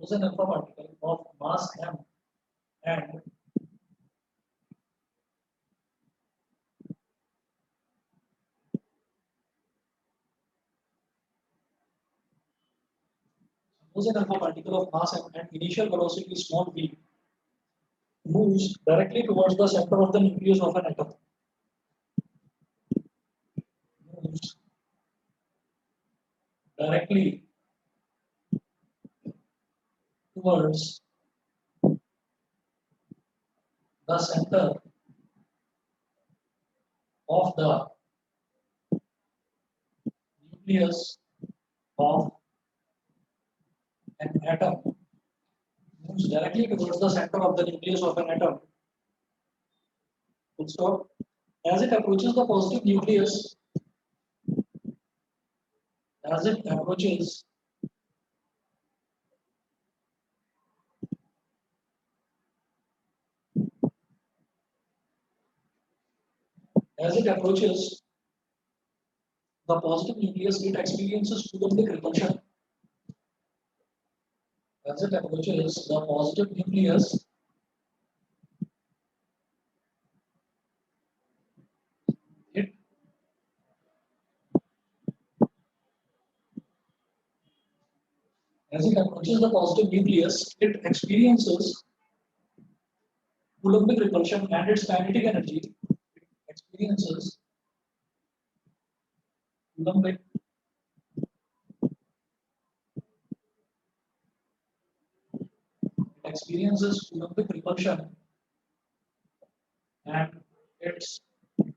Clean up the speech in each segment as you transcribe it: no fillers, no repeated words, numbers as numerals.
Suppose an alpha particle of mass m and suppose an alpha particle of mass m and initial velocity small v moves directly towards the center of the nucleus of an atom. Moves directly towards the center of the nucleus of an atom. Moves directly towards the center of the nucleus of an atom. Full stop. As it approaches the positive nucleus, as it approaches as it approaches the positive nucleus, it experiences Coulombic repulsion. As it approaches the positive nucleus, it as it approaches the positive nucleus, it experiences Coulombic repulsion and its kinetic energy. It experiences Coulombic Coulombic repulsion and its it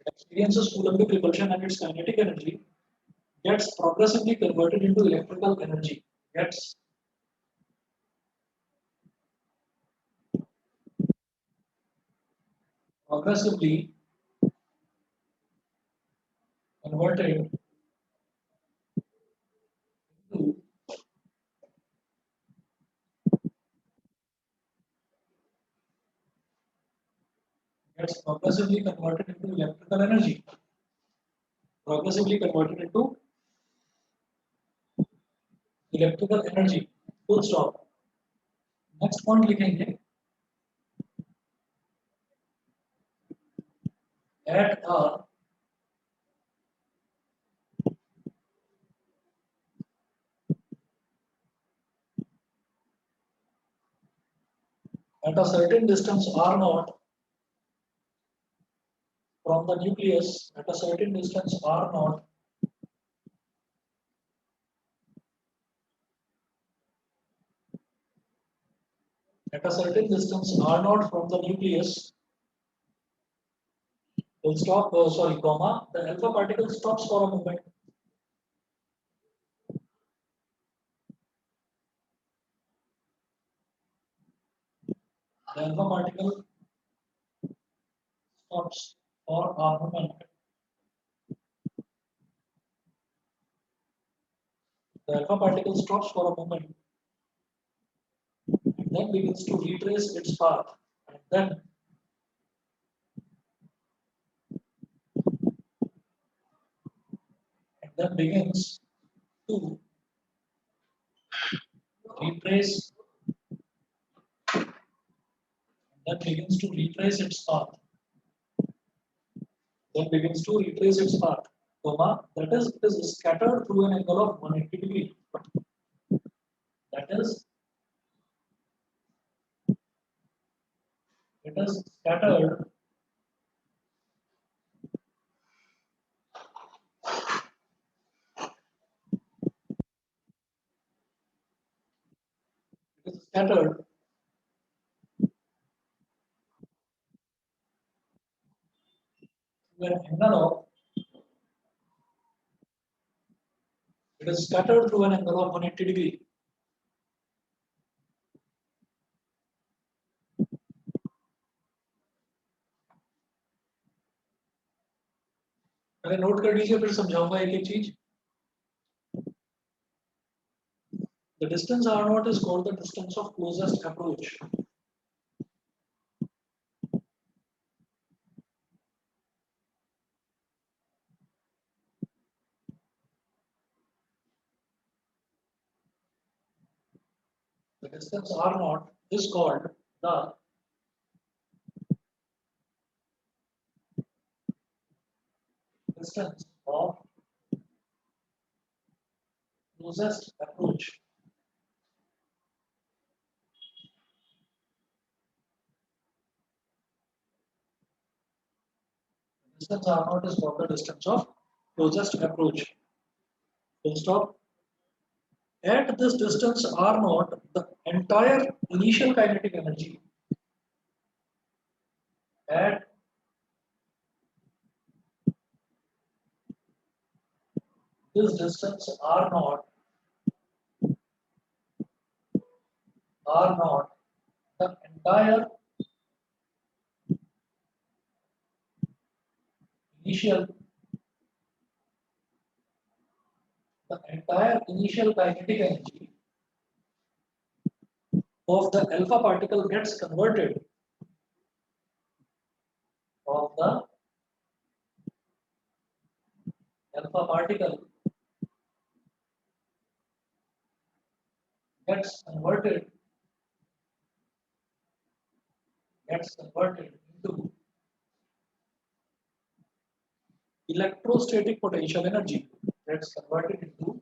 experiences Coulombic repulsion and its kinetic energy gets progressively converted into electrical energy. Gets progressively converted into gets progressively converted into electrical energy. Progressively converted into electrical energy. Full stop. Next point लिखेंगे at a certain distance r naught from the nucleus, at a certain distance r naught at a certain distance r naught from the nucleus, will stop, comma, the alpha particle stops for a moment. The alpha particle stops for a moment. The alpha particle stops for a moment and then begins to retrace its path, and then begins to retrace its path. Then begins to retrace its path, comma, that is, it is scattered through an angle of 180 degree. That is, it is scattered it is scattered through an angle of it is scattered through an angle of 180 degree. पहले note कर लीजिए फिर समझाऊंगा एक एक चीज. The distance r naught is called the distance of closest approach. distance r naught is called the distance of closest approach. Distance r naught is called the distance of closest approach. Full stop. At this distance r naught, the entire initial kinetic energy at this distance r naught, the initial entire initial kinetic energy of the alpha particle gets converted of the alpha particle gets converted into electrostatic potential energy. Gets converted into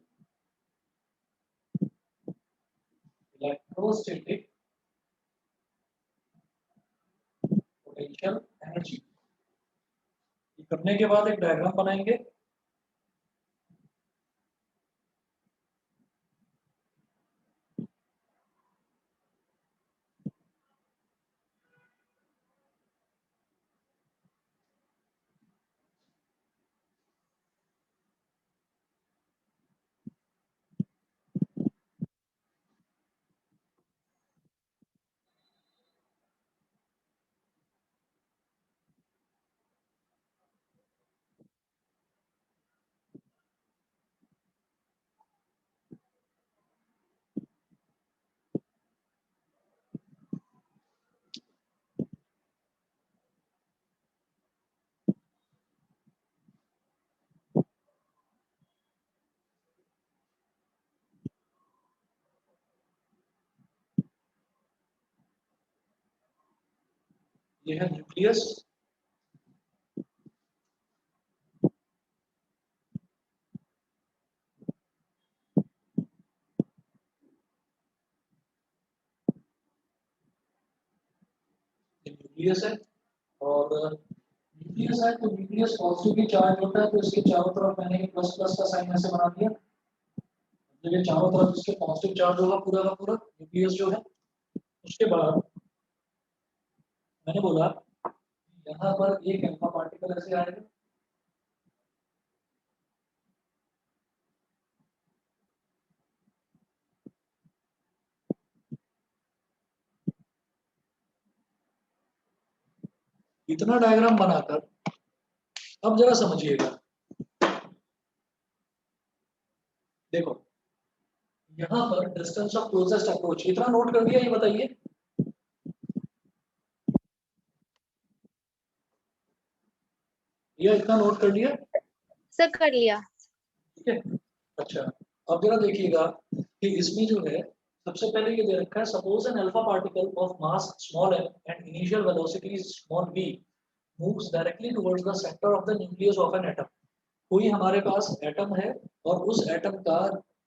electrostatic potential energy. ये करने के बाद एक diagram बनाएंगे. ये है nucleus. Nucleus है और न्यूक्लियस है तो न्यूक्लियस पॉजिटिवली चार्ज होता है, तो इसके चारों तरफ मैंने प्लस प्लस का साइन ऐसे बना दिया. जब ये चारों तरफ इसके पॉजिटिव चार्ज होगा पूरा का पूरा न्यूक्लियस जो है. उसके बाद मैंने बोला यहाँ पर एक अल्फा पार्टिकल ऐसे आएगा. इतना डायग्राम बनाकर अब जरा समझिएगा. देखो यहाँ पर डिस्टेंस ऑफ क्लोजेस्ट अप्रोच इतना नोट कर दिया, ये बताइए. ये इतना नोट कर लिया सर? कर लिया. ठीक है. अच्छा अब जरा देखिएगा कि इसमें जो है सबसे पहले ये दे रखा है, suppose an alpha particle of mass small m and initial velocity small v moves directly towards the centre of the nucleus of an atom. कोई हमारे पास एटम है और उस एटम का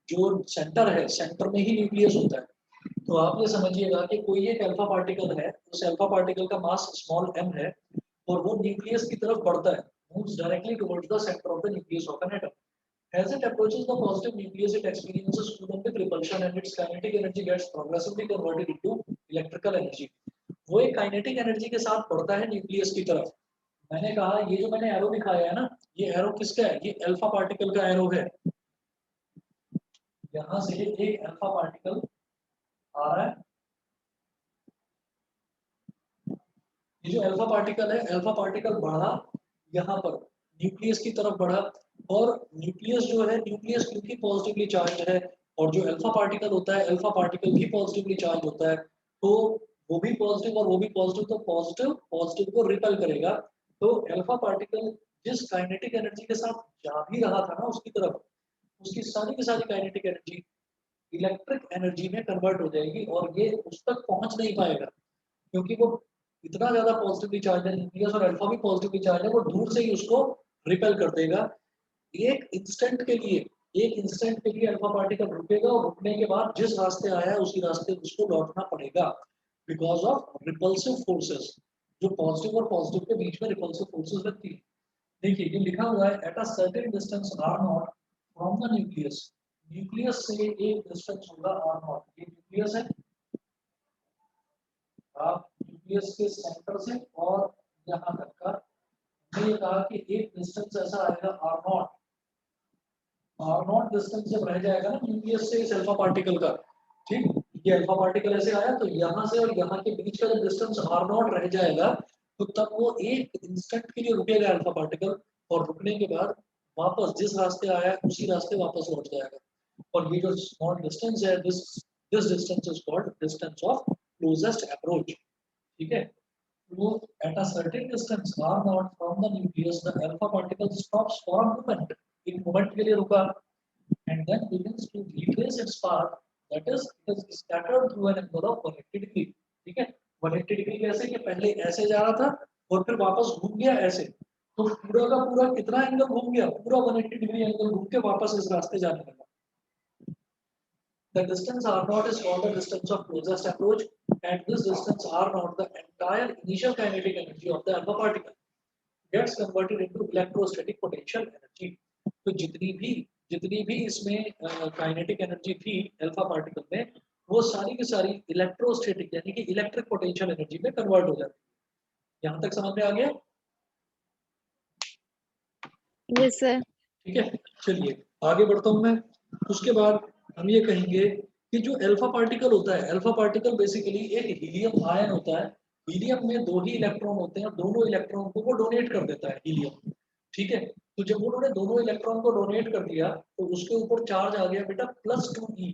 जो सेंटर है, सेंटर में ही न्यूक्लियस होता है. तो आप ये समझिएगा कि कोई एक अल्फा पार्टिकल है, उस अल्फा पार्टिकल का मास स्मॉल m है और वो न्यूक्लियस की तरफ बढ़ता है, moves directly towards the centre of the nucleus of an atom. As it approaches the positive nucleus, it experiences Coulomb repulsion and its kinetic energy gets progressively converted into electrical energy. वो एक kinetic energy के साथ बढ़ता है nucleus की तरफ. मैंने कहा ये जो मैंने एरो दिखाया है ना, ये एरो किसका है? ये अल्फा पार्टिकल का एरो है. यहाँ से एक अल्फा पार्टिकल आ रहा है. ये जो अल्फा पार्टिकल है, अल्फा पार्टिकल बढ़ा यहाँ पर न्यूक्लियस की तरफ बढ़ा, और न्यूक्लियस जो है, न्यूक्लियस क्योंकि पॉजिटिवली चार्ज है और जो अल्फा पार्टिकल होता है, अल्फा पार्टिकल भी पॉजिटिवली चार्ज होता है, तो वो भी पॉजिटिव और वो भी पॉजिटिव, तो पॉजिटिव पॉजिटिव को रिपेल करेगा. तो अल्फा पार्टिकल जिस काइनेटिक एनर्जी के साथ जा भी रहा था ना उसकी तरफ, उसकी सारी की सारी काइनेटिक एनर्जी इलेक्ट्रिक एनर्जी में कन्वर्ट हो जाएगी और ये उस तक पहुंच नहीं पाएगा, क्योंकि वो इतना ज्यादा पॉजिटिवली चार्ज है, न्यूक्लियस और अल्फा भी पॉजिटिवली चार्ज है, वो दूर से ही उसको रिपेल कर देगा। एक इंस्टेंट के लिए अल्फा पार्टिकल रुकेगा और रुकने के बाद जिस रास्ते आया है उसी रास्ते उसको लौटना पड़ेगा, बिकॉज ऑफ रिपल्सिव फोर्सेस, जो पॉजिटिव और पॉजिटिव के बीच में रिपल्सिव फोर्सेस लगती है। देखिए ये लिखा हुआ है at a certain distance R naught from the nucleus, nucleus से एक डिस्टेंस होगा आर नॉट, ये न्यूक्लियस है, आप न्यूक्लियस के सेंटर से और यहाँ तक का, हमने ये कहा कि एक डिस्टेंस ऐसा आएगा R naught, R naught distance जब रह जाएगा ना न्यूक्लियस से इस अल्फा पार्टिकल का, ठीक, ये अल्फा पार्टिकल ऐसे आया तो यहाँ से और यहाँ के बीच का जब डिस्टेंस आर नॉट रह जाएगा तो तब वो एक इंस्टेंट के लिए रुकेगा अल्फा पार्टिकल, और रुकने के बाद वापस जिस रास्ते आया है उसी रास्ते वापस लौट जाएगा। और ये जो स्मॉल डिस्टेंस है, this distance is called distance of closest approach, ठीक है। तो at a certain distance r naught from the nucleus the alpha particle stops for a moment, एक मोमेंट के लिए रुका, and then begins to retrace its path, that is it is scattered through an angle of 180 degree, ठीक है। 180 degree कैसे कि पहले ऐसे जा रहा था और फिर वापस घूम गया ऐसे, तो पूरा का पूरा कितना एंगल घूम गया, पूरा 180 डिग्री एंगल घूम के वापस इस रास्ते जाने लगा। The distance r naught is called the distance of closest approach, and this distance r naught, the entire initial kinetic energy of the alpha particle gets converted into electrostatic potential energy। तो जितनी भी इसमें kinetic energy थी alpha particle में, वो सारी की सारी इलेक्ट्रोस्टैटिक यानी कि इलेक्ट्रिक पोटेंशियल एनर्जी में कन्वर्ट हो जाती है। यहाँ तक समझ में आ गया? Yes sir. ठीक है, चलिए आगे बढ़ता हूँ मैं। उसके बाद हम ये कहेंगे कि जो अल्फा पार्टिकल होता है, अल्फा पार्टिकल बेसिकली एक हीलियम आयन होता है। हीलियम में दो ही इलेक्ट्रॉन होते हैं, दोनों इलेक्ट्रॉन को वो डोनेट कर देता है हीलियम, ठीक है। तो जब उन्होंने दोनों इलेक्ट्रॉन को डोनेट कर दिया तो उसके ऊपर चार्ज आ गया बेटा +2e।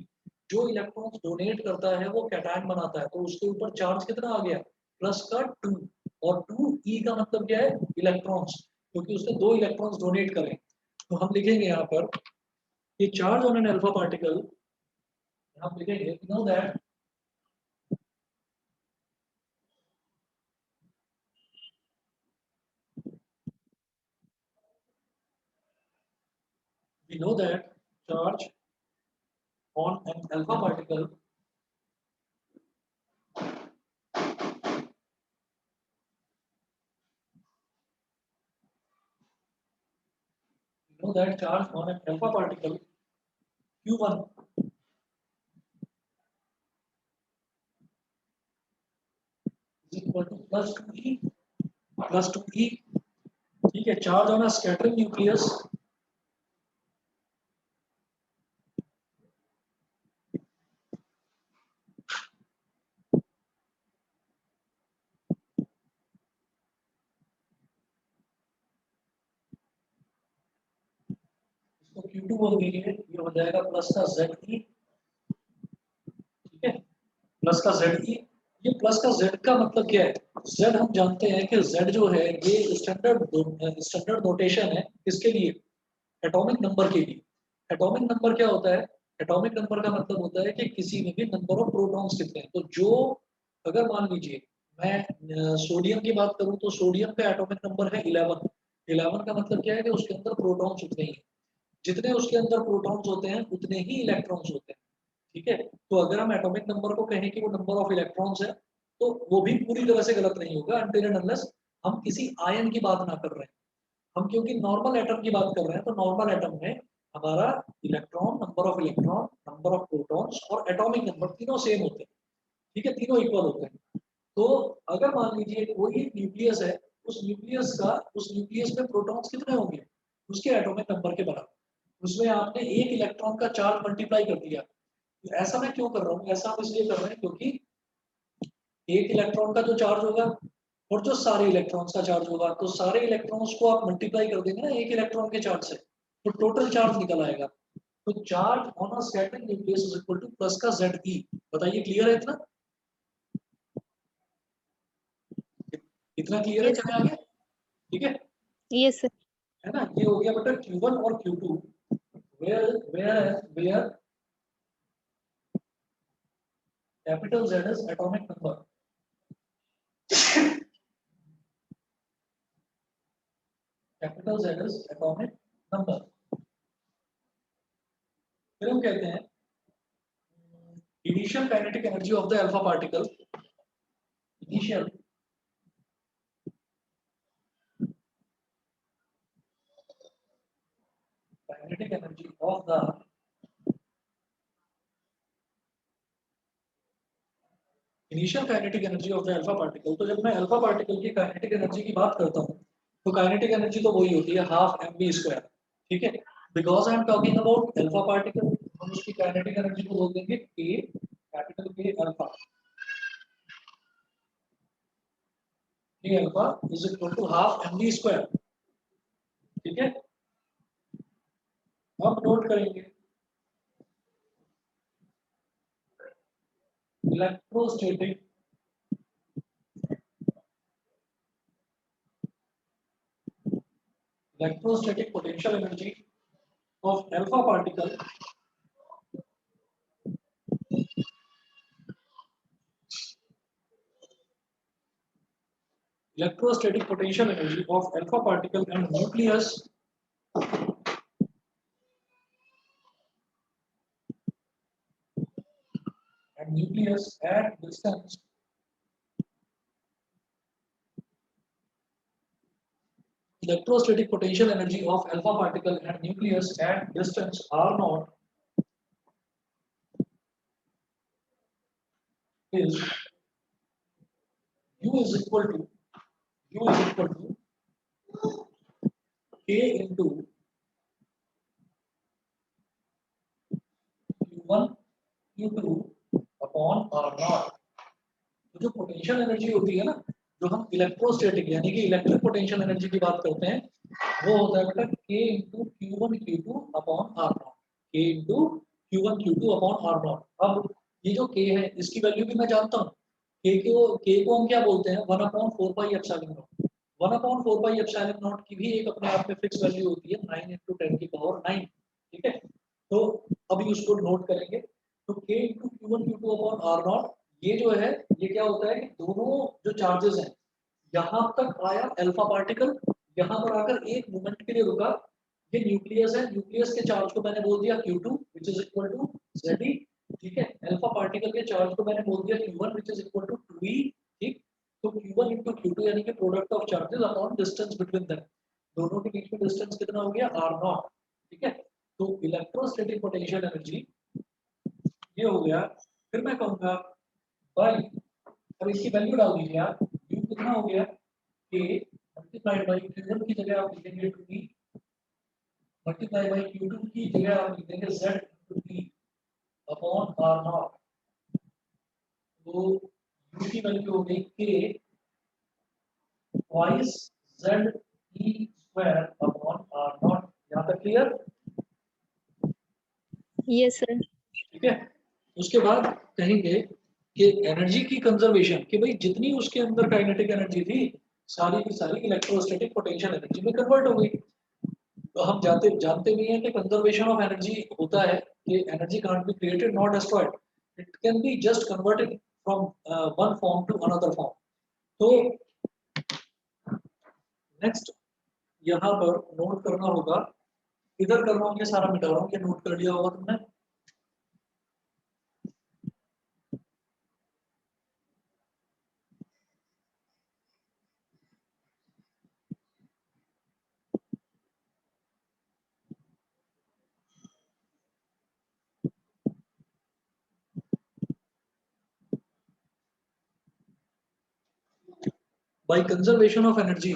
जो इलेक्ट्रॉन डोनेट करता है वो कैटायन बनाता है, तो उसके ऊपर चार्ज कितना आ गया, +2, और 2e का मतलब क्या है, इलेक्ट्रॉन्स, क्योंकि उसने दो इलेक्ट्रॉन्स डोनेट करे। तो हम लिखेंगे यहाँ पर ये charge on an alpha particle, हम लिखेंगे know that we know that charge on an alpha particle we know that charge on an alpha particle q1 is equal to +2e, ठीक है। Charge on a scattering nucleus इसको q2 बोल दीजिए, ये हो जाएगा प्लस का ze, ठीक है, प्लस का ze। ये प्लस का z का मतलब क्या है, z हम जानते हैं कि z जो है ये स्टैंडर्ड नोटेशन है किसके लिए, एटॉमिक नंबर के लिए। एटॉमिक नंबर क्या होता है, एटॉमिक नंबर का मतलब होता है कि किसी में भी नंबर ऑफ प्रोटॉन्स कितने हैं। तो जो अगर मान लीजिए मैं सोडियम की बात करूं तो सोडियम का एटॉमिक नंबर है 11। 11 का मतलब क्या है कि उसके अंदर प्रोटॉन्स उतने ही हैं, जितने उसके अंदर प्रोटॉन्स होते हैं उतने ही इलेक्ट्रॉन्स होते हैं, ठीक है। तो अगर हम एटॉमिक नंबर को कहें कि वो नंबर ऑफ इलेक्ट्रॉन्स है तो वो भी पूरी तरह से गलत नहीं होगा अनटिल एंड अनलेस हम किसी आयन की बात ना कर रहे हैं। हम क्योंकि नॉर्मल एटम की बात कर रहे हैं तो नॉर्मल एटम में हमारा इलेक्ट्रॉन, नंबर ऑफ प्रोटॉन्स और एटॉमिक नंबर तीनों सेम होते हैं, ठीक है, तीनों इक्वल होते हैं। तो अगर मान लीजिए कोई न्यूक्लियस है, उस न्यूक्लियस में प्रोटॉन्स कितने होंगे, उसके एटॉमिक नंबर के बराबर। उसमें आपने एक इलेक्ट्रॉन का चार्ज मल्टीप्लाई कर दिया। तो ऐसा मैं क्यों कर रहा हूँ, ऐसा हम इसलिए कर रहे हैं क्योंकि एक इलेक्ट्रॉन का जो चार्ज होगा और जो सारे इलेक्ट्रॉन्स का चार्ज होगा, तो सारे इलेक्ट्रॉन्स को आप मल्टीप्लाई कर देंगे ना एक इलेक्ट्रॉन के चार्ज से, तो टोटल चार्ज निकल आएगा। तो charge on a scattering nucleus is equal two plus का Ze। बताइए क्लियर है इतना, इतना क्लियर है, यस चले आगे, ठीक है, यस सर। है ना। ये हो गया बेटा Q1 और Q2, where where where capital Z is atomic number. Capital Z is atomic number. फिर हम कहते हैं initial kinetic energy of the alpha particle. Initial kinetic energy of the initial kinetic energy of the alpha particle. तो जब मैं alpha particle की kinetic energy की बात करता हूँ तो काइनेटिक एनर्जी तो वही होती है हाफ mv²। ठीक है, because I am talking about alpha particle, हम उसकी काइनेटिक एनर्जी को बोल देंगे k capital K alpha. k alpha is equal to half mv²। ठीक है, अब नोट करेंगे electrostatic potential energy of alpha particle electrostatic potential energy of alpha particle and nucleus at distance electrostatic potential energy of alpha particle and nucleus at distance r0 is u is equal to k into q1 q2 upon r0। तो जो potential energy होती है ना, जो हम electrostatic यानी कि electric potential energy की बात करते हैं, वो होता है बेटा k into q1 q2 upon r0। k into q1 q2 upon r0। अब ये जो k है इसकी वैल्यू भी मैं जानता हूँ। k को हम क्या बोलते हैं 1/4 pi epsilon not. 1/4 pi epsilon not की भी एक अपने आप में फिक्स वैल्यू होती है 9 × 10⁹ ठीक है, तो अभी उसको नोट करेंगे। तो k into q1 q2 upon r0 ये जो है ये क्या होता है कि दोनों जो चार्जेस हैं यहाँ तक आया अल्फा पार्टिकल, यहाँ पर आकर एक मोमेंट के लिए रुका, ये न्यूक्लियस है, न्यूक्लियस के चार्ज को मैंने बोल दिया q2 which is equal to Ze। ठीक है, अल्फा पार्टिकल के चार्ज को मैंने बोल दिया q1 which is equal to 2e। ठीक, तो q1 into q2 यानी कि product of charges upon distance between them, दोनों के बीच में डिस्टेंस कितना हो गया r0। ठीक है, तो इलेक्ट्रोस्टैटिक पोटेंशियल एनर्जी ये हो गया। फिर मैं कहूंगा भाई अब इसकी वैल्यू डाल दीजिए आप, u कितना हो गया k मल्टीप्लाइड बाय q1 की जगह आप लिखेंगे 2e मल्टीप्लाई बाय q2 की जगह आप लिखेंगे z into t upon r0। तो u की वैल्यू हो गई k twice z e square upon r0। यहाँ तक क्लियर? Yes, sir. ठीक है, उसके बाद कहेंगे कि एनर्जी की कंजर्वेशन, कि भाई जितनी उसके अंदर काइनेटिक एनर्जी थी सारी की सारी इलेक्ट्रोस्टैटिक पोटेंशियल एनर्जी में कन्वर्ट हो गई। तो हम जानते भी हैं कि कंजर्वेशन ऑफ एनर्जी होता है कि energy can't be created not destroyed, it can be just converted from one form to another form. तो नेक्स्ट यहाँ पर नोट करना होगा, इधर कर रहा हूँ ये सारा मिटा रहा हूँ, ये नोट कर लिया होगा तुमने। by conservation of energy,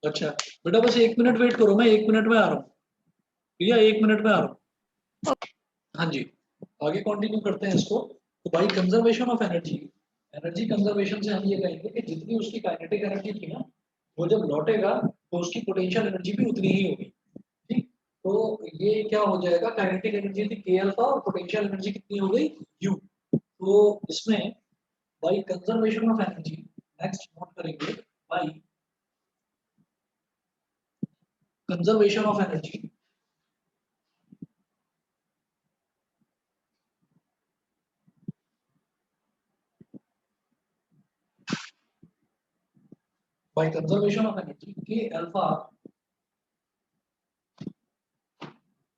अच्छा बेटा बस 1 मिनट वेट करो, मैं 1 मिनट में आ रहा हूँ भैया, 1 मिनट में आ रहा हूँ। हाँ जी, आगे कंटिन्यू करते हैं इसको। तो by conservation of energy, energy conservation से हम ये कहेंगे कि जितनी उसकी काइनेटिक एनर्जी थी ना, वो जब लौटेगा तो उसकी पोटेंशियल एनर्जी भी उतनी ही होगी। ठीक, तो ये क्या हो जाएगा, काइनेटिक एनर्जी थी k अल्फा और पोटेंशियल एनर्जी कितनी हो गई u। तो इसमें by conservation of energy next note करेंगे, by conservation of energy by conservation of energy k alpha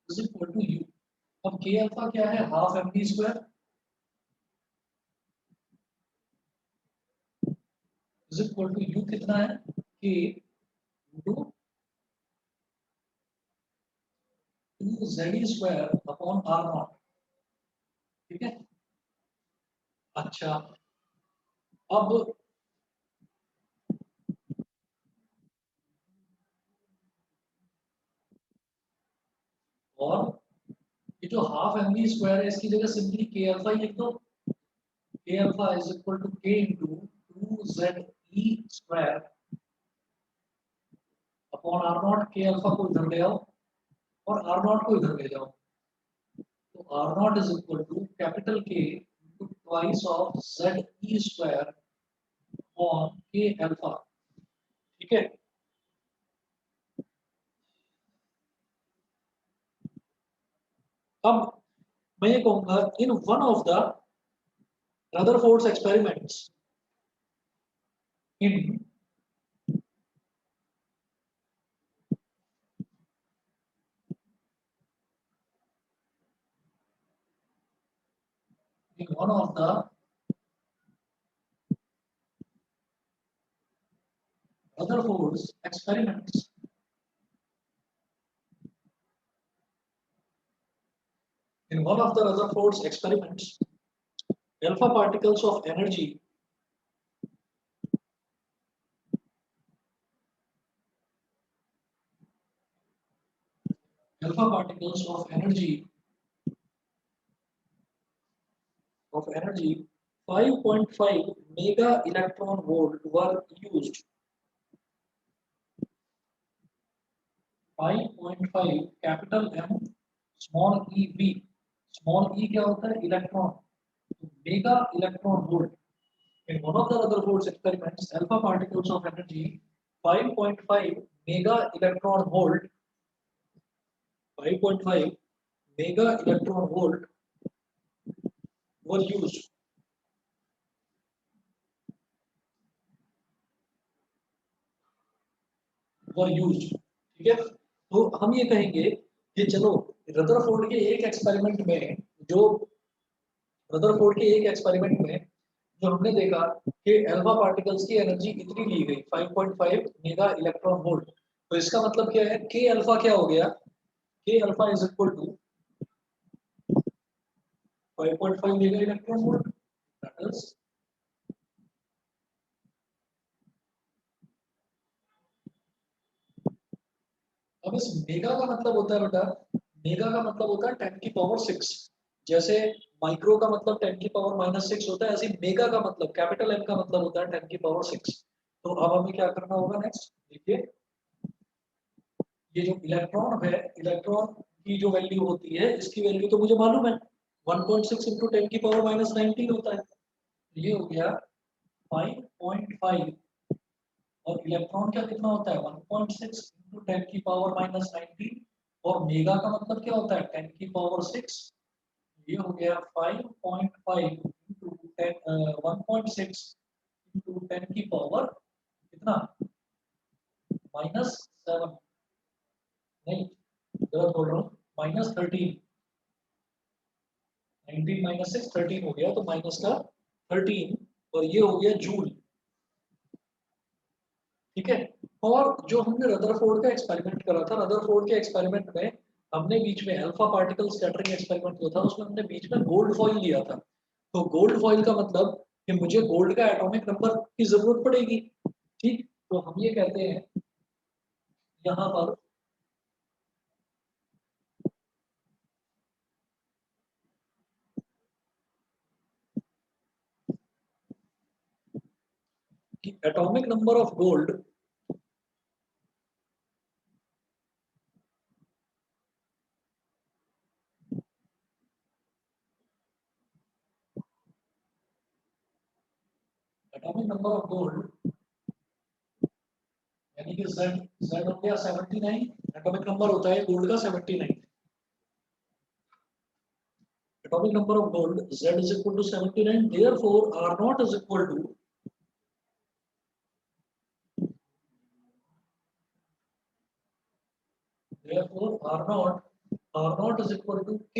is equal to u. अब k alpha क्या है, half mv square is equal to u कितना है, k into 2z square upon r not. ठीक है. अच्छा, अब और ये जो हाफ एम वी स्क्वायर है इसकी जगह सिंपली के अल्फा ही लिख दो. K alpha is equal to K into 2z E square upon R naught. K alpha को इधर ले आओ और आर नॉट को इधर ले जाओ. तो R naught is equal to capital K into twice of Z E square upon K alpha. ठीक है. अब मैं ये कहूंगा in one of the Rutherford's experiments in one of the Rutherford's experiments, in one of the Rutherford's experiments, alpha particles of energy alpha particles of energy 5.5 mega electron volt were used. 5.5 capital M small e v. Small e क्या होता है, electron. Mega electron volt. In one of the Rutherford's experiments, alpha particles of energy 5.5 mega electron volt 5.5 mega electron volt were used. ठीक है. तो हम ये कहेंगे कि चलो रदरफोर्ड के एक एक्सपेरिमेंट में जो हमने देखा कि अल्फा पार्टिकल्स की एनर्जी इतनी ली गई 5.5 मेगा इलेक्ट्रॉन वोल्ट. तो इसका मतलब क्या है, के अल्फा क्या हो गया, K alpha is equal to 5.5 mega electron volt. That is अब इस मेगा का मतलब होता है बेटा, मेगा का मतलब होता है 10 की पावर 6. जैसे माइक्रो का मतलब 10 की पावर -6 होता है, ऐसे मेगा का मतलब कैपिटल एम का मतलब होता है 10 की पावर 6. तो अब हमें क्या करना होगा नेक्स्ट, देखिए ये जो इलेक्ट्रॉन है, इलेक्ट्रॉन की जो वैल्यू होती है, इसकी वैल्यू तो मुझे मालूम है 1.6 इंटू 10 की पावर -19 होता है. ये हो गया 5.5 और इलेक्ट्रॉन का कितना होता है 1.6 इंटू 10 की पावर -19 और मेगा का मतलब क्या होता है 10 की पावर 6. ये हो गया 5.5 इंटू 1.6 इंटू 10 की पावर कितना -7, नहीं गलत बोल रहा हूँ, -13. 19 -6 13 हो गया, तो माइनस का 13 और ये हो गया जूल. ठीक है. और जो हमने रदरफोर्ड का एक्सपेरिमेंट करा था, रदरफोर्ड के एक्सपेरिमेंट में हमने बीच में अल्फा पार्टिकल स्कैटरिंग एक्सपेरिमेंट जो था उसमें हमने बीच में गोल्ड फॉइल लिया था. तो गोल्ड फॉइल का मतलब कि मुझे गोल्ड का एटॉमिक नंबर की जरूरत पड़ेगी. ठीक. तो हम ये कहते हैं यहाँ पर कि एटॉमिक नंबर ऑफ गोल्ड यानी कि Z Z हो गया 79. एटॉमिक नंबर होता है गोल्ड का 79. Atomic number of gold Z is equal to 79. Therefore R naught is equal to therefore r naught is equal to k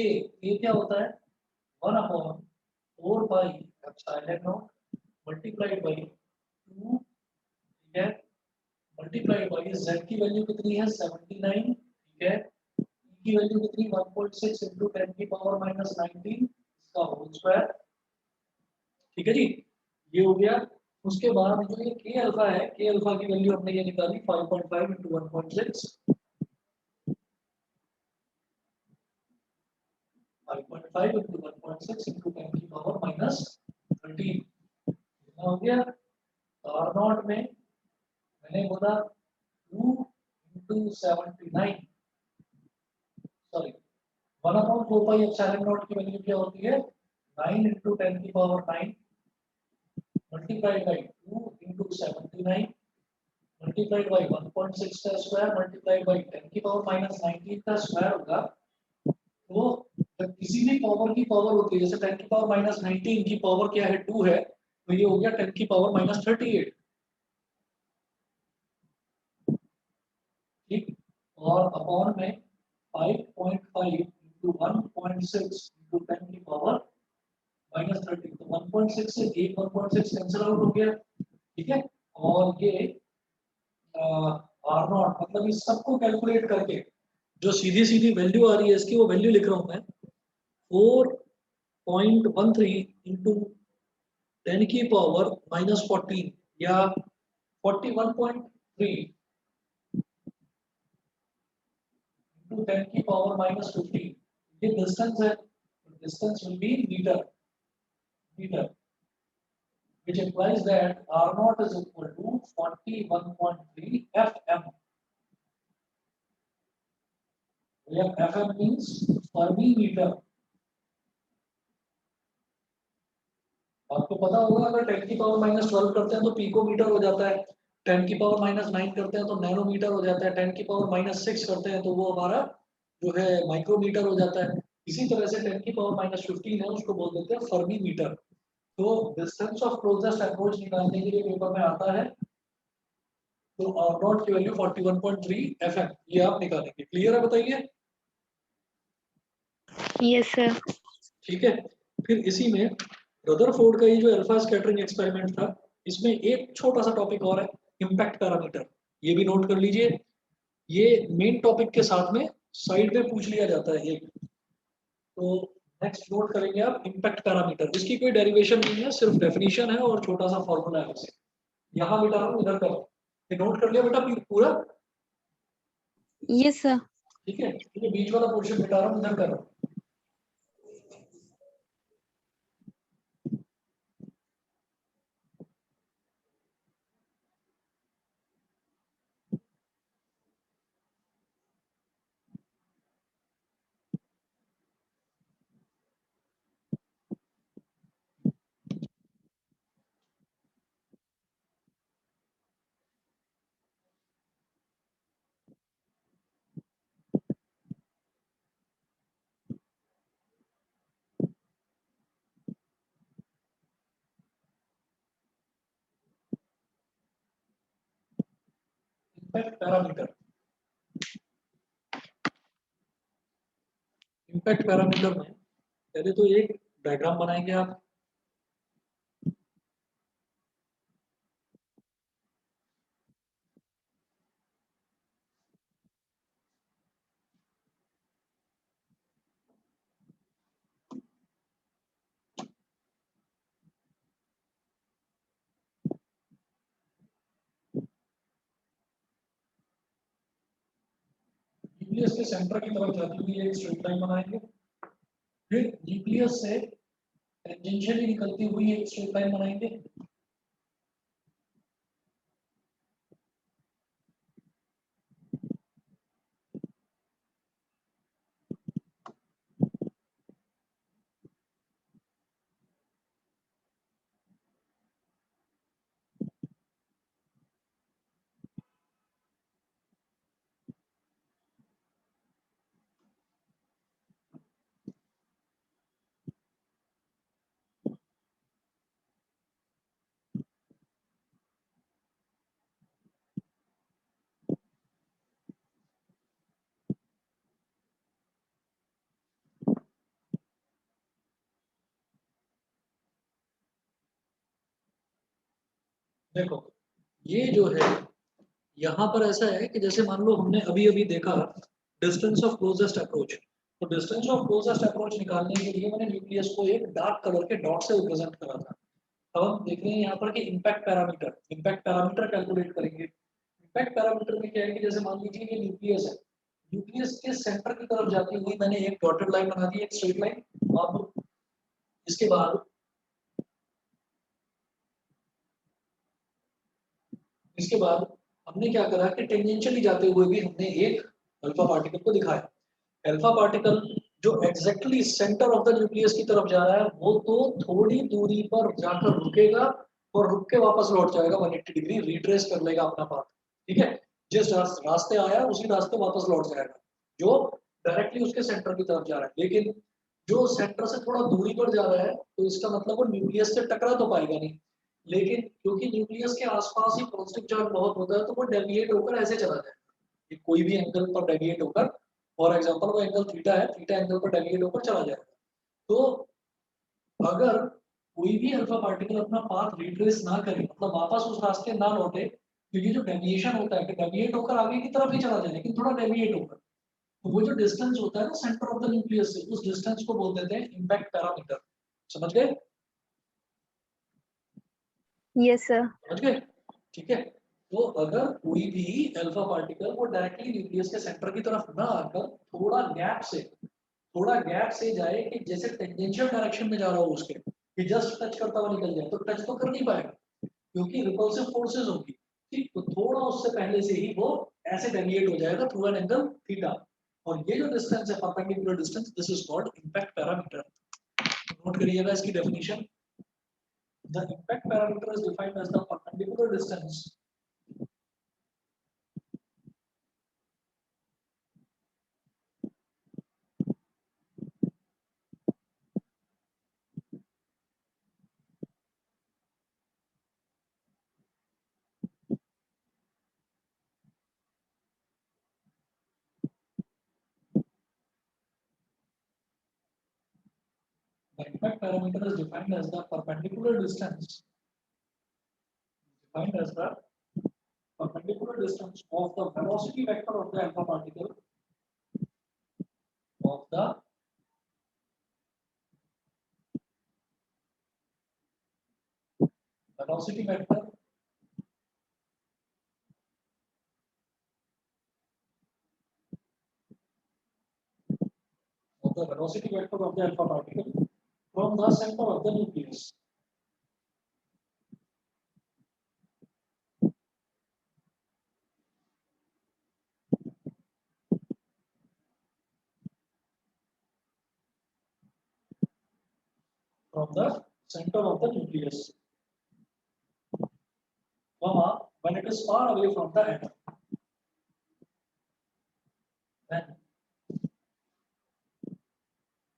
क्या होता है 1 upon 4 pi epsilon naught multiplied by 2, ठीक है, मल्टीप्लाइड बाई z की value कितनी है 79, ठीक है, e की वैल्यू कितनी 1.6 into 10 की पावर माइनस 19 इसका होल स्क्वायर, ठीक है जी, ये हो गया। उसके बाद जो ये k अल्फा है, k अल्फा की वैल्यू हमने ये निकाली 5.5 into 1.6, 5.5 into 1.6 into 10 की पावर माइनस 13 कितना हो गया। r नॉट में मैंने बोला 2 into 79, sorry 1 upon 4 pi epsilon naught की वैल्यू क्या होती है 9 into 10 की power 9 multiplied by 2 into 79 multiplied by 1.6 का स्क्वायर multiplied by 10 की पावर माइनस 19 का स्क्वायर होगा। तो जब किसी भी पावर की पावर होती है, जैसे 10 की पावर माइनस 19 की पावर क्या है 2 है, तो ये हो गया 10 की पावर माइनस 38, ठीक, और अपॉन में 5.5 into 1.6 into 10 की पावर माइनस 30, तो 1.6 से एक 1.6 कैंसिल आउट हो गया, ठीक है, और ये आर नॉट मतलब इस सबको कैलकुलेट करके जो सीधी सीधी वैल्यू आ रही है इसकी, वो वैल्यू लिख रहा हूं मैं 4.13 इंटू 10 की पावर माइनस 14 या 41.3 इंटू 10 की पावर माइनस 15, ये डिस्टेंस है, distance will be metre, metre, which implies that R naught is equal to 41.3 FM. Where FM means Fermi meter. आपको पता होगा अगर 10 की पावर माइनस 12 करते हैं तो पिकोमीटर हो जाता है, 10 की पावर माइनस 9 करते हैं तो नैनोमीटर हो जाता है, 10 की पावर माइनस 6 करते हैं तो वो हमारा जो है माइक्रोमीटर हो जाता है। इसी तरह से 10 की पावर माइनस 15 है उसको बोल देते हैं फर्मी मीटर। तो डिस्टेंस ऑफ क्लोजेस्ट अप्रोच निकालने के लिए पेपर में आता है, तो आर नॉट की वैल्यू 41.3 एफएम ये आप निकालेंगे। क्लियर है, बताइए। Yes, sir. ठीक है, फिर इसी में रदरफोर्ड का ये जो अल्फा स्कैटरिंग एक्सपेरिमेंट था, इसमें एक छोटा सा टॉपिक और है, इम्पैक्ट पैरामीटर, ये भी नोट कर लीजिए। ये मेन टॉपिक के साथ में साइड में पूछ लिया जाता है एक, तो नेक्स्ट नोट करेंगे आप इम्पैक्ट पैरामीटर। इसकी कोई डेरिवेशन नहीं है, सिर्फ डेफिनेशन है और छोटा सा फॉर्मूला है इसे। यहाँ बेटा हम इधर करो, ये नोट कर लिया बेटा पूरा, Yes, sir. ठीक है, ये बीच वाला पोर्शन बेटा हम इधर करो। इम्पैक्ट पैरामीटर, इम्पैक्ट पैरामीटर में पहले तो एक डायग्राम बनाएंगे आप, न्यूक्लियस के सेंटर की तरफ जाती हुई एक स्ट्रेट लाइन बनाएंगे, फिर न्यूक्लियस से टेंजेंशियली निकलती हुई एक स्ट्रेट लाइन बनाएंगे, देखो ये जो है, यहाँ पर ऐसा है कि जैसे मान लो हमने अभी अभी देखा डिस्टेंस ऑफ क्लोजेस्ट अप्रोच, तो डिस्टेंस ऑफ क्लोजेस्ट अप्रोच निकालने के लिए मैंने न्यूक्लियस को एक डार्क कलर के डॉट से रिप्रेजेंट करा था। अब हम देख रहे हैं यहाँ पर कि इम्पैक्ट पैरामीटर कैलकुलेट करेंगे। इम्पैक्ट पैरामीटर में क्या है कि जैसे मान लीजिए ये न्यूक्लियस है, न्यूक्लियस के सेंटर की तरफ जाती हुई मैंने एक डॉटेड लाइन बना दी, एक स्ट्रेट लाइन। अब इसके बाद इसके बाद हमने क्या करा कि टेंजेंशियली जाते हुए भी हमने एक अल्फा पार्टिकल को दिखाया। अल्फा पार्टिकल जो exactly centre of the nucleus की तरफ जा रहा है, वो तो थोड़ी दूरी पर जाकर रुकेगा और रुक के वापस लौट जाएगा, 180 डिग्री रिट्रेस कर लेगा अपना पाथ। ठीक है, जिस रास्ते आया उसी रास्ते वापस लौट जाएगा, जो डायरेक्टली उसके सेंटर की तरफ जा रहा है। लेकिन जो सेंटर से थोड़ा दूरी पर जा रहा है, तो इसका मतलब वो न्यूक्लियस से टकरा तो पाएगा नहीं, लेकिन क्योंकि न्यूक्लियस के आसपास ही पॉजिटिव चार्ज बहुत होता है, तो वो डेविएट होकर ऐसे चला जाएगा, ये कोई भी एंगल पर डेविएट होकर, फॉर एग्जांपल वो एंगल थीटा है, थीटा एंगल पर डेविएट होकर चला जाएगा। तो अगर कोई भी अल्फा पार्टिकल अपना पाथ रिट्रेस ना करे, मतलब वापस उस रास्ते ना लौटे, क्योंकि जो डेविएशन होता है कि डेविएट होकर आगे की तरफ ही चला जाए लेकिन थोड़ा डेविएट होकर, तो वो जो डिस्टेंस होता है ना सेंटर ऑफ द न्यूक्लियस से, उस डिस्टेंस को बोल देते हैं इम्पैक्ट पैरामीटर। समझ गए? Yes, sir. समझ गए? ठीक है। तो अगर कोई भी अल्फा पार्टिकल वो डायरेक्टली न्यूक्लियस के सेंटर की तरफ ना आकर थोड़ा गैप से जाए, कि जैसे टेंजेंशियल डायरेक्शन में जा रहा हो उसके, कि जस्ट टच करता हुआ निकल जाए, तो टच तो कर नहीं पाएगा क्योंकि रिपल्सिव फोर्सेस होगी। ठीक, तो थोड़ा उससे पहले से ही वो ऐसे डेविएट हो जाएगा थ्रू एन एंगल थीटा, और ये जो डिस्टेंस है perpendicular distance, this is called impact parameter. Note करिएगा इसकी definition. The impact parameter is defined as the perpendicular distance The impact parameter is defined as the perpendicular distance, defined as the perpendicular distance of the velocity vector of the alpha particle of the velocity vector of the velocity vector of the alpha particle from the center of the nucleus. From the center of the nucleus, comma, when it is far away from the atom. When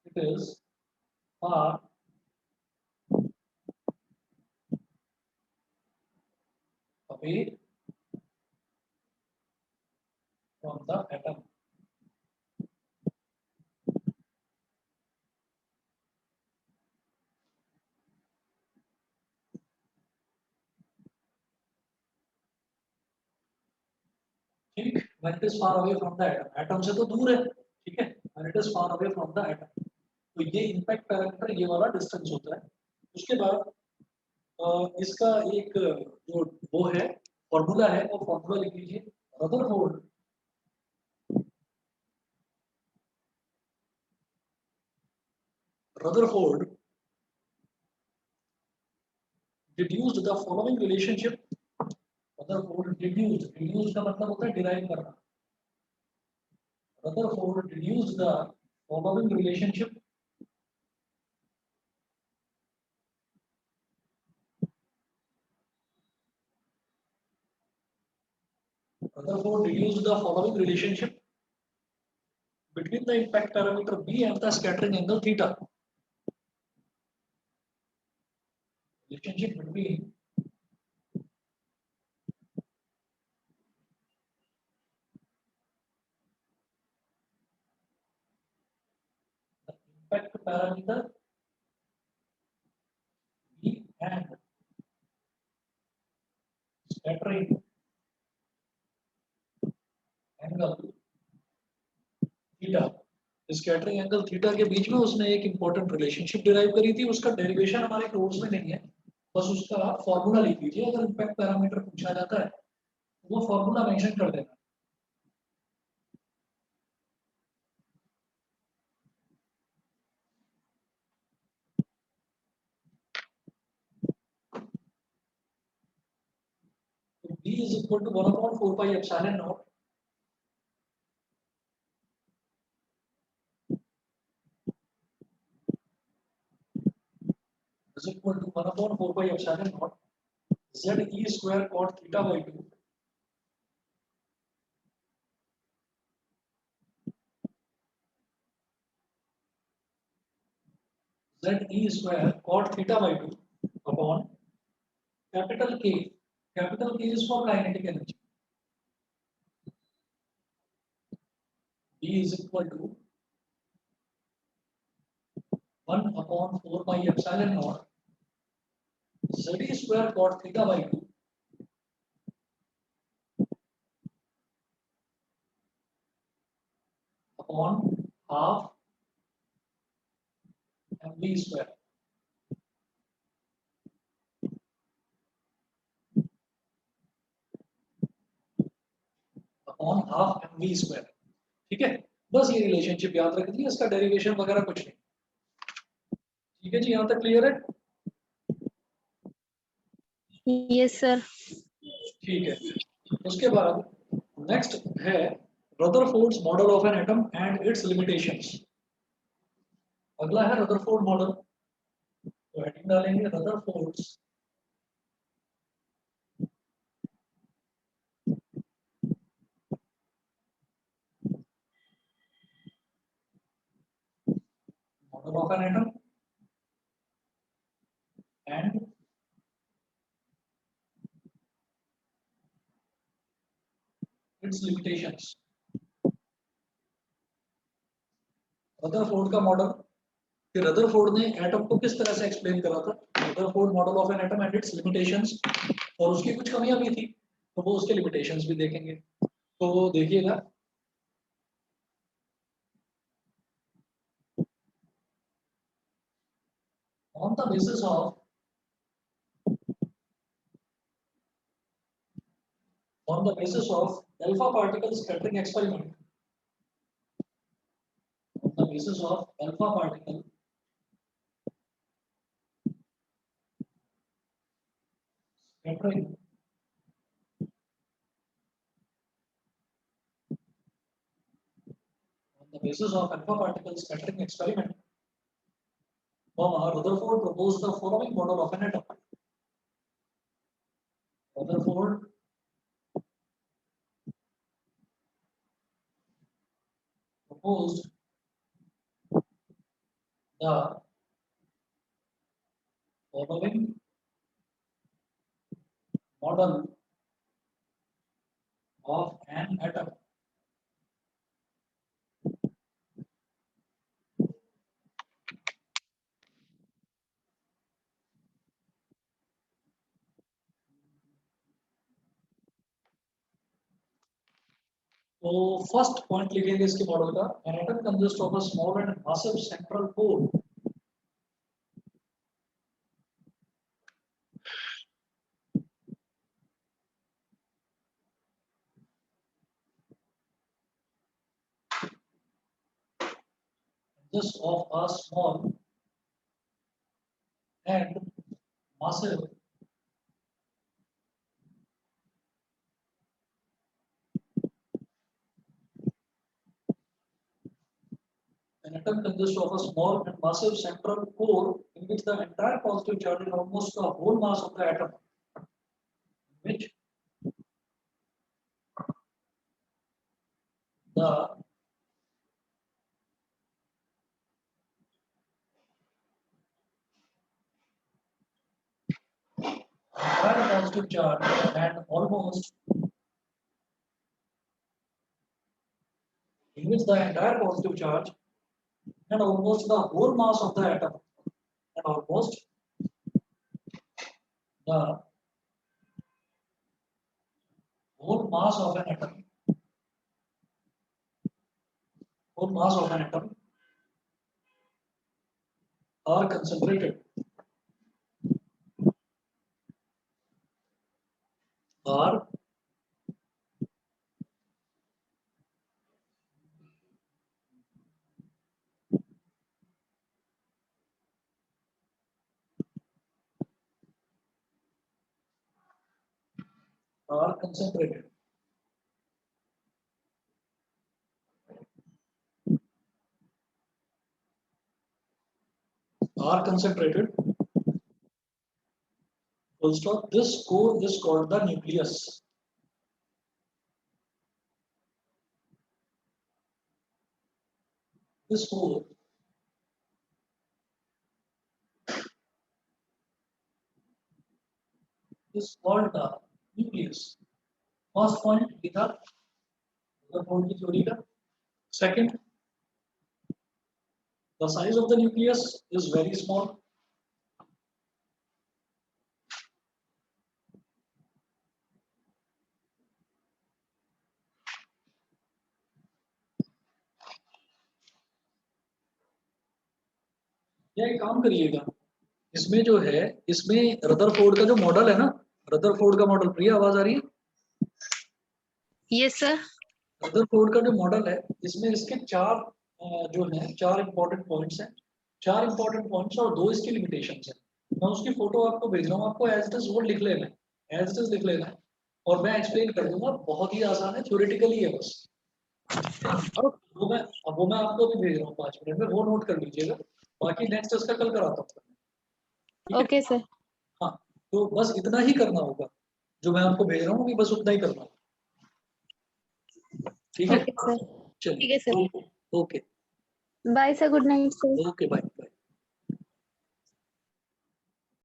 it is far away from the atom. ठीक, when it is far away from the atom, atom से तो दूर है, ठीक है, when it is far away from the atom, तो ये impact parameter ये वाला डिस्टेंस होता है। उसके बाद इसका एक जो वो है फॉर्मूला है, वो फॉर्मूला लिख लीजिए। Rutherford Rutherford deduced the following relationship। Rutherford deduced का मतलब होता है डिराइव करना। Rutherford deduced the following relationship Rutherford deduced the following relationship between the impact parameter B and the scattering angle theta। Relationship between the impact parameter B and scattering angle theta, scattering angle theta के बीच में उसने एक important relationship derive करी थी। उसका derivation हमारे course में नहीं है, बस उसका फॉर्मूला लिख लीजिए। अगर इम्पैक्ट पैरामीटर पूछा जाता है तो वो फॉर्मूला मेंशन कर देना। तो B is equal to 1/4 pi epsilon naught is equal to 1/4 pi epsilon naught ZE square cot theta by 2 ZE square cot theta by 2 upon capital K. Capital K is for kinetic energy. B is equal to 1/4 pi epsilon naught ZE square cot theta by 2 upon half mv square. Upon half mv square. ठीक है, बस ये relationship याद रख दी, इसका derivation वगैरह कुछ नहीं। ठीक है जी, यहाँ तक क्लियर है? Yes, sir. ठीक है, उसके बाद नेक्स्ट है Rutherford's model of an atom and it's limitations. अगला है रदरफोर्ड मॉडल, तो हेडिंग डालेंगे Rutherford's model of an atom and it's limitations. Rutherford का मॉडल, फिर रदरफोर्ड ने एटम को किस तरह से एक्सप्लेन करा था, Rutherford model of an atom and it's limitations, और उसकी कुछ कमियां भी थी, तो वो उसके लिमिटेशंस भी देखेंगे। तो वो देखिएगा, on the basis of alpha particle scattering experiment, on the basis of alpha particle scattering on the basis of alpha particle scattering experiment, Rutherford proposed the following model of an atom. Rutherford proposed the following model of an atom. तो first point लिखेंगे इसके model का, an atom consists of a small and massive central core consists of a small and massive an atom consists of a small and massive central core in which the entire positive charge is almost the whole mass of the atom, which the entire positive charge and almost in which the entire positive charge and almost the whole mass of the atom and almost the whole mass of an atom, whole mass of an atom are concentrated, are concentrated. Are concentrated. Full stop. This core is called the nucleus. This core is called the nucleus. First point ये था Rutherford की theory का. Second, the size of the nucleus is very small. ये एक काम करिएगा, इसमें जो है, इसमें रदरफोर्ड का जो मॉडल है ना, रदरफोर्ड का मॉडल, प्रिया आवाज आ रही है? Yes sir. रदरफोर्ड का जो मॉडल है, इसमें इसके चार जो है, चार इंपॉर्टेंट पॉइंट्स हैं, चार इंपॉर्टेंट पॉइंट्स और दो इसकी लिमिटेशंस हैं। मैं उसकी फोटो आपको भेज रहा हूँ, आपको एज इट इज वो लिख लेना है, एज इट इज लिख लेना है, और मैं एक्सप्लेन कर दूंगा, बहुत ही आसान है, थ्योरेटिकली है बस। अब वो मैं आपको भी भेज रहा हूँ 5 मिनट में, वो नोट कर लीजिएगा, बाकी नेक्स्ट इसका कल कराता हूँ। Okay sir. हाँ, तो बस इतना ही करना होगा, जो मैं आपको भेज रहा हूँ, बस उतना ही करना होगा। ठीक है ओके सर। ठीक है चलिए, sir. Okay bye sir, good night sir. Okay bye.